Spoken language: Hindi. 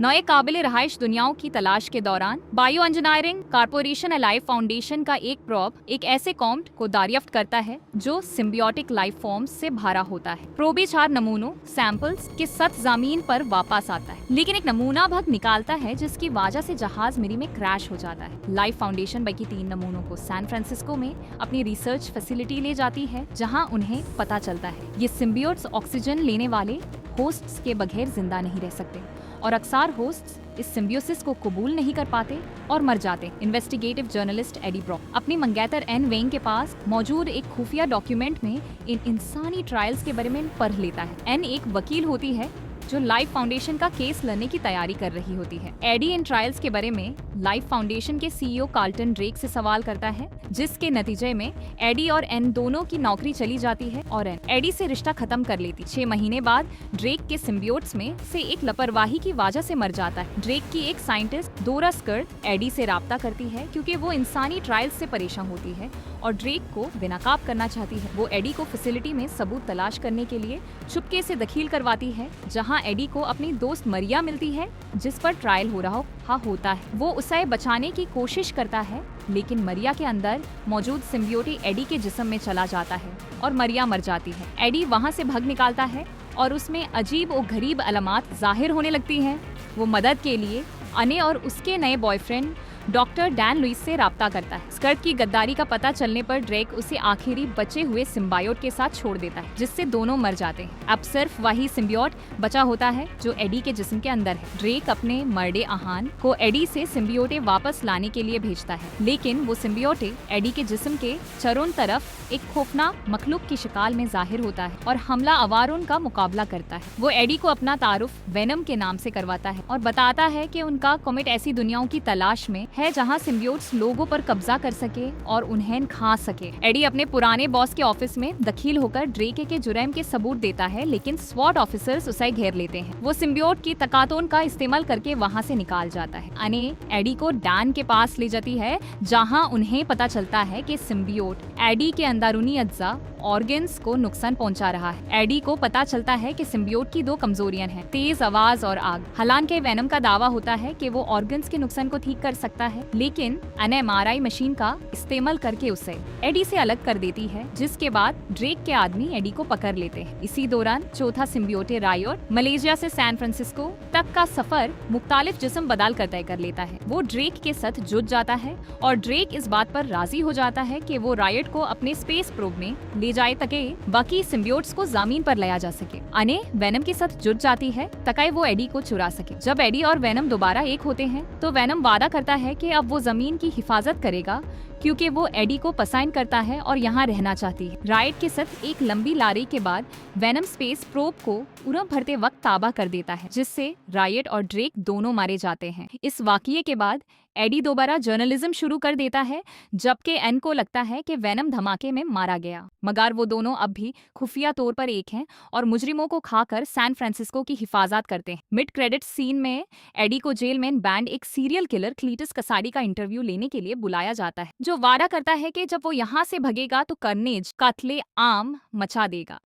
नए काबिल रहायश दुनियाओं की तलाश के दौरान bio engineering corporation alive foundation का एक प्रोब एक ऐसे कॉम्ट को दरियाफ्त करता है जो सिम्बियोटिक लाइफ फॉर्म्स से भरा होता है। प्रोबी 4 नमूनों सैंपल्स के साथ जमीन पर वापस आता है, लेकिन एक नमूना भाग निकालता है जिसकी वजह से जहाज मिरी में क्रैश हो जाता है। लाइफ फाउंडेशन बाकी 3 नमूनों को सैन फ्रांसिस्को में अपनी रिसर्च फैसिलिटी ले जाती है, जहां उन्हें पता चलता है ये सिम्बियोट्स ऑक्सीजन लेने वाले होस्ट्स के बगैर जिंदा नहीं रह सकते और अक्सर होस्ट्स इस सिम्बियोसिस को कबूल नहीं कर पाते और मर जाते। इन्वेस्टिगेटिव जर्नलिस्ट एडी ब्रॉक अपनी मंगेतर एन वेंग के पास मौजूद एक खुफिया डॉक्यूमेंट में इन इंसानी ट्रायल्स के बारे में पढ़ लेता है। एन एक वकील होती है जो लाइफ फाउंडेशन का केस लड़ने की तैयारी कर रही होती है। एडी इन ट्रायल्स के बारे में लाइफ फाउंडेशन के सीईओ कार्लटन ड्रेक से सवाल करता है, जिसके नतीजे में एडी और एन दोनों की नौकरी चली जाती है और एन एडी से रिश्ता खत्म कर लेती। 6 महीने बाद ड्रेक के सिम्बियोट्स में से एक लापरवाही की वजह से मर जाता है। ड्रेक की एक साइंटिस्ट डोरा स्कर्ट एडी से राब्ता करती है क्योंकि वो इंसानी ट्रायल्स से परेशान होती है और ड्रेक को बेनकाब करना चाहती है। वो एडी को फैसिलिटी में सबूत तलाश करने के लिए चुपके से दखील करवाती है, जहां एडी को अपनी दोस्त मरिया मिलती है जिस पर ट्रायल हो रहा होता है। वो उसे बचाने की कोशिश करता है, लेकिन मरिया के अंदर मौजूद सिम्बियोटी एडी के जिस्म में चला जाता है और मरिया मर जाती है। एडी वहां से भाग निकालता है और उसमें अजीब और गरीब अलामात जाहिर होने लगती हैं। वो मदद के लिए अने और उसके नए बॉयफ्रेंड डॉक्टर डैन लुइस से राब्ता करता है। स्कर्ट की गद्दारी का पता चलने पर ड्रेक उसे आखिरी बचे हुए सिम्बायोट के साथ छोड़ देता है, जिससे दोनों मर जाते हैं। अब सिर्फ वही सिम्बियोट बचा होता है जो एडी के जिस्म के अंदर है। ड्रेक अपने मर्डे आहान को एडी से सिम्बियोटे वापस लाने के लिए भेजता है, लेकिन वो सिम्बियोटे एडी के जिस्म के चारों तरफ एक खौफनाक मखलूक की शिकाल में जाहिर होता है और हमला आवारों का मुकाबला करता है। वो एडी को अपना तारुफ वेनम के नाम से करवाता है और बताता है कि उनका कॉमेट ऐसी दुनियाओं की तलाश में है जहां सिम्बियोट्स लोगों पर कब्जा कर सके और उन्हें खा सके। एडी अपने पुराने बॉस के ऑफिस में दखील होकर ड्रेक के जुर्म के सबूत देता है, लेकिन स्वॉट ऑफिसर्स उसे घेर लेते हैं। वो सिम्बियोट की ताकतों का इस्तेमाल करके वहां से निकाल जाता है। अने एडी को डैन के पास ले जाती है, जहां उन्हें पता चलता है कि सिम्बियोट एडी के अंदरूनी अज्जा ऑर्गन्स को नुकसान पहुंचा रहा है। एडी को पता चलता है कि सिम्बियोट की 2 कमजोरियां हैं, तेज आवाज और आग। हालांकि वेनम का दावा होता है कि वो ऑर्गन्स के नुकसान को ठीक कर सकता है, लेकिन एमआरआई मशीन का इस्तेमाल करके उसे एडी से अलग कर देती है, जिसके बाद ड्रेक के आदमी एडी को पकड़ लेते हैं। इसी दौरान चौथा सिम्बियोटे रायोट मलेशिया से सैन फ्रांसिस्को तक का सफर मुख्तालिफ जिस्म बदल कर तय कर लेता है। वो ड्रेक के साथ जुट जाता है और ड्रेक इस बात पर राजी हो जाता है कि वो रायोट को अपने स्पेस प्रोब में ले जाए ताकि बाकी सिम्बियोट्स को जमीन पर लाया जा सके। अने वेनम के साथ जुट जाती है ताकि वो एडी को चुरा सके। जब एडी और वेनम दोबारा एक होते हैं तो वेनम वादा करता है कि अब वो जमीन की हिफाजत करेगा, क्योंकि वो एडी को पसंद करता है और यहाँ रहना चाहती है। राइट के साथ एक लंबी लड़ाई के बाद वेनम स्पेस प्रोब को उड़ान भरते वक्त ताबा कर देता है, जिससे रायट और ड्रेक दोनों मारे जाते हैं। इस वाकये के बाद एडी दोबारा जर्नलिज्म शुरू कर देता है, जबकि एन को लगता है कि वेनम धमाके में मारा गया, मगर वो दोनों अब भी खुफिया तौर पर एक हैं और मुजरिमों को खाकर सैन फ्रांसिस्को की हिफाजत करते हैं। मिड क्रेडिट सीन में एडी को जेल में बैंड एक सीरियल किलर क्लीटस कसाडी का इंटरव्यू लेने के लिए बुलाया जाता है, जो वादा करता है कि जब वो यहाँ से भगेगा तो कर्नेज कत्ले आम मचा देगा।